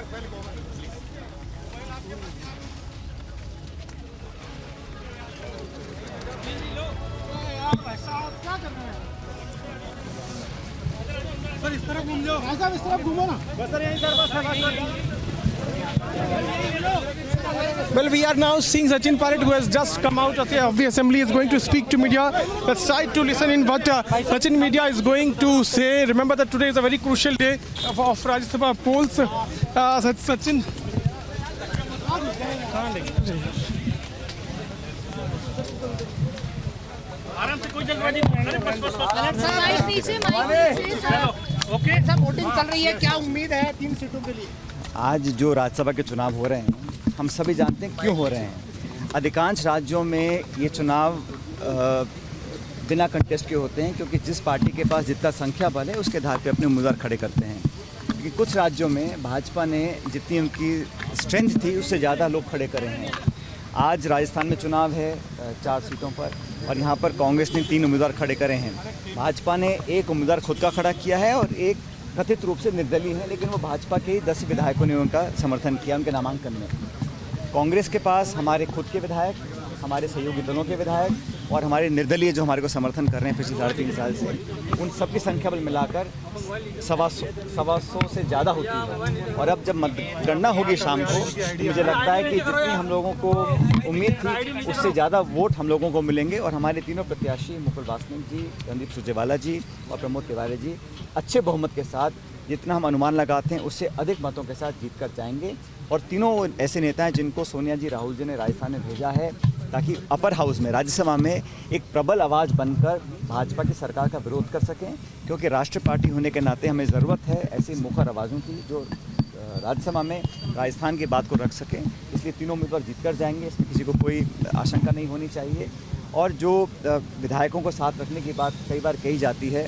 Sir इस तरफ घूम जाओ, साहब इस तरफ घूमो ना। बस सर यहीं सर, बस। Well, we are now seeing Sachin Parrott, who has just come out of the assembly, is going to speak to media. Let's try to listen in what Sachin media is going to say. Remember that today is a very crucial day of Rajya Sabha polls. Sachin. आराम से कोई जल्दबाजी नहीं, mic नीचे, okay sir, voting चल रही है, क्या उम्मीद है 3 सीटों के लिए? आज जो राज्यसभा के चुनाव हो रहे हैं, हम सभी जानते हैं क्यों हो रहे हैं। अधिकांश राज्यों में ये चुनाव बिना कंटेस्ट के होते हैं, क्योंकि जिस पार्टी के पास जितना संख्या बल है उसके आधार पे अपने उम्मीदवार खड़े करते हैं। क्योंकि कुछ राज्यों में भाजपा ने जितनी उनकी स्ट्रेंथ थी उससे ज़्यादा लोग खड़े करे हैं। आज राजस्थान में चुनाव है 4 सीटों पर, और यहाँ पर कांग्रेस ने 3 उम्मीदवार खड़े करे हैं। भाजपा ने 1 उम्मीदवार खुद का खड़ा किया है और 1 कथित रूप से निर्दलीय है, लेकिन वो भाजपा के 10 विधायकों ने उनका समर्थन किया उनके नामांकन में। कांग्रेस के पास हमारे खुद के विधायक, हमारे सहयोगी दलों के विधायक और हमारे निर्दलीय जो हमारे को समर्थन कर रहे हैं पिछले 3.5 साल से, उन सबकी संख्या बल मिलाकर 125 से ज़्यादा होती है। और अब जब मतगणना होगी शाम को, तो मुझे लगता है कि जितनी हम लोगों को उम्मीद थी उससे ज़्यादा वोट हम लोगों को मिलेंगे। और हमारे तीनों प्रत्याशी मुकुल वासनिक जी, रणदीप सुरजेवाला जी और प्रमोद तिवारी जी अच्छे बहुमत के साथ, जितना हम अनुमान लगाते हैं उससे अधिक मतों के साथ जीत कर जाएंगे। और तीनों ऐसे नेता हैं जिनको सोनिया जी, राहुल जी ने राजस्थान में भेजा है, ताकि अपर हाउस में, राज्यसभा में एक प्रबल आवाज़ बनकर भाजपा की सरकार का विरोध कर सकें। क्योंकि राष्ट्रीय पार्टी होने के नाते हमें ज़रूरत है ऐसी मुखर आवाज़ों की जो राज्यसभा में राजस्थान की बात को रख सकें। इसलिए तीनों उम्मीदवार जीत कर जाएंगे, इसमें किसी को कोई आशंका नहीं होनी चाहिए। और जो विधायकों को साथ रखने की बात कई बार कही जाती है,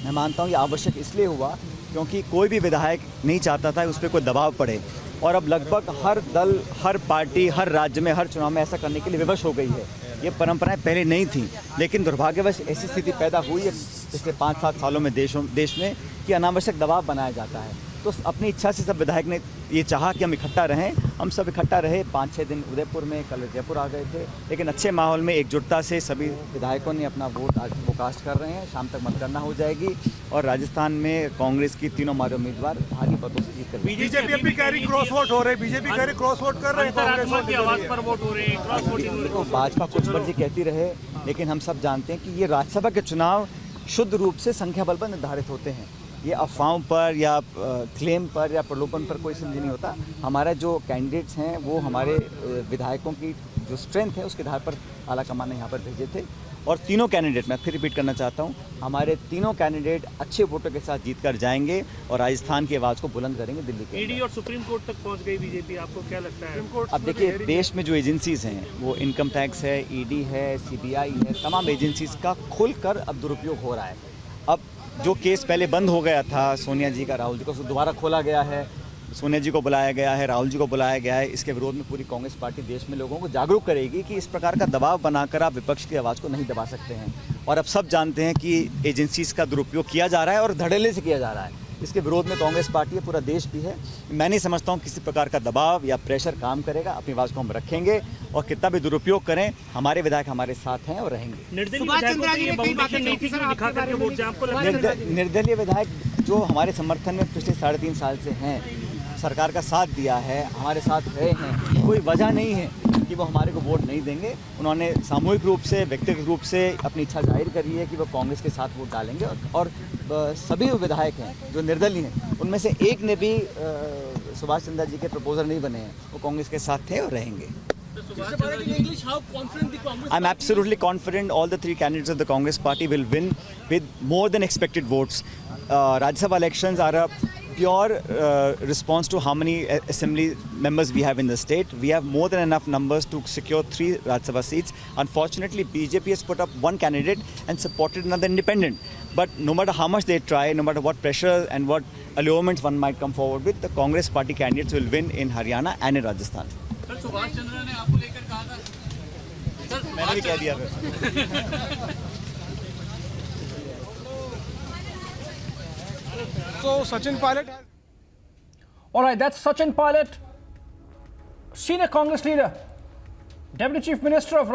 मैं मानता हूँ ये आवश्यक इसलिए हुआ क्योंकि कोई भी विधायक नहीं चाहता था उस पर कोई दबाव पड़े। और अब लगभग हर दल, हर पार्टी, हर राज्य में, हर चुनाव में ऐसा करने के लिए विवश हो गई है। ये परंपराएं पहले नहीं थी, लेकिन दुर्भाग्यवश ऐसी स्थिति पैदा हुई है पिछले 5-7 सालों में देश में कि अनावश्यक दबाव बनाया जाता है। तो अपनी इच्छा से सब विधायक ने ये चाहा कि हम इकट्ठा रहें। हम सब इकट्ठा रहे, 5-6 दिन उदयपुर में, कल जयपुर आ गए थे, लेकिन अच्छे माहौल में एकजुटता से सभी विधायकों ने अपना वोट आज वो कास्ट कर रहे हैं। शाम तक मतगणना हो जाएगी और राजस्थान में कांग्रेस की तीनों हमारे उम्मीदवार भारी मतों से जीत कर बीजेपी भी कह रही क्रॉस वोट हो रहे हैं, बीजेपी कह रही क्रॉस वोट कर रहे हैं। तो भाजपा कुछ मर्जी कहती रहे, लेकिन हम सब जानते हैं कि ये राज्यसभा के चुनाव शुद्ध रूप से संख्या बल पर निर्धारित होते हैं। ये अफवाहों पर या क्लेम पर या प्रलोभन पर कोई समझ नहीं होता। हमारा जो कैंडिडेट्स हैं वो हमारे विधायकों की जो स्ट्रेंथ है उसके आधार पर आलाकमान ने यहाँ पर भेजे थे। और तीनों कैंडिडेट, मैं फिर रिपीट करना चाहता हूँ, हमारे तीनों कैंडिडेट अच्छे वोटों के साथ जीत कर जाएंगे और राजस्थान की आवाज़ को बुलंद करेंगे दिल्ली के। ईडी और सुप्रीम कोर्ट तक पहुँच गई बीजेपी, आपको क्या लगता है? अब देखिए, देश में जो एजेंसीज़ हैं वो इनकम टैक्स है, ईडी है, सीबीआई है, तमाम एजेंसीज़ का खुलकर अब दुरुपयोग हो रहा है। अब जो केस पहले बंद हो गया था सोनिया जी का, राहुल जी को, दोबारा खोला गया है। सोनिया जी को बुलाया गया है, राहुल जी को बुलाया गया है। इसके विरोध में पूरी कांग्रेस पार्टी देश में लोगों को जागरूक करेगी कि इस प्रकार का दबाव बनाकर आप विपक्ष की आवाज़ को नहीं दबा सकते हैं। और अब सब जानते हैं कि एजेंसीज़ का दुरुपयोग किया जा रहा है और धड़ल्ले से किया जा रहा है। इसके विरोध में कांग्रेस पार्टी है, पूरा देश भी है। मैं नहीं समझता हूँ किसी प्रकार का दबाव या प्रेशर काम करेगा। अपनी आवाज़ को हम रखेंगे और कितना भी दुरुपयोग करें, हमारे विधायक हमारे साथ हैं और रहेंगे। निर्दलीय विधायक जो हमारे समर्थन में पिछले 3.5 साल से हैं, सरकार का साथ दिया है, हमारे साथ रहे हैं, कोई वजह नहीं है कि वो हमारे को वोट नहीं देंगे। उन्होंने सामूहिक रूप से, व्यक्तिगत रूप से अपनी इच्छा जाहिर करी है कि वो कांग्रेस के साथ वोट डालेंगे। और सभी विधायक हैं जो निर्दलीय हैं, उनमें से एक ने भी सुभाष चंद्र जी के प्रपोजल नहीं बने हैं, वो कांग्रेस के साथ थे और रहेंगे। I'm absolutely confident all the 3 candidates of the Congress party will win with more than expected votes. Rajya Sabha elections are a pure response to how many assembly members we have in the state. We have more than enough numbers to secure 3 Rajya Sabha seats. Unfortunately, BJP has put up one candidate and supported another independent. But no matter how much they try, no matter what pressure and what allurements one might come forward with, the Congress party candidates will win in Haryana and in Rajasthan. Sir, Subhash Chandra ने आपको लेकर कहा था। Sir, मैंने भी कह दिया फिर। So Sachin Parrott has All right, that's Sachin Pilot, senior Congress leader, Deputy Chief Minister of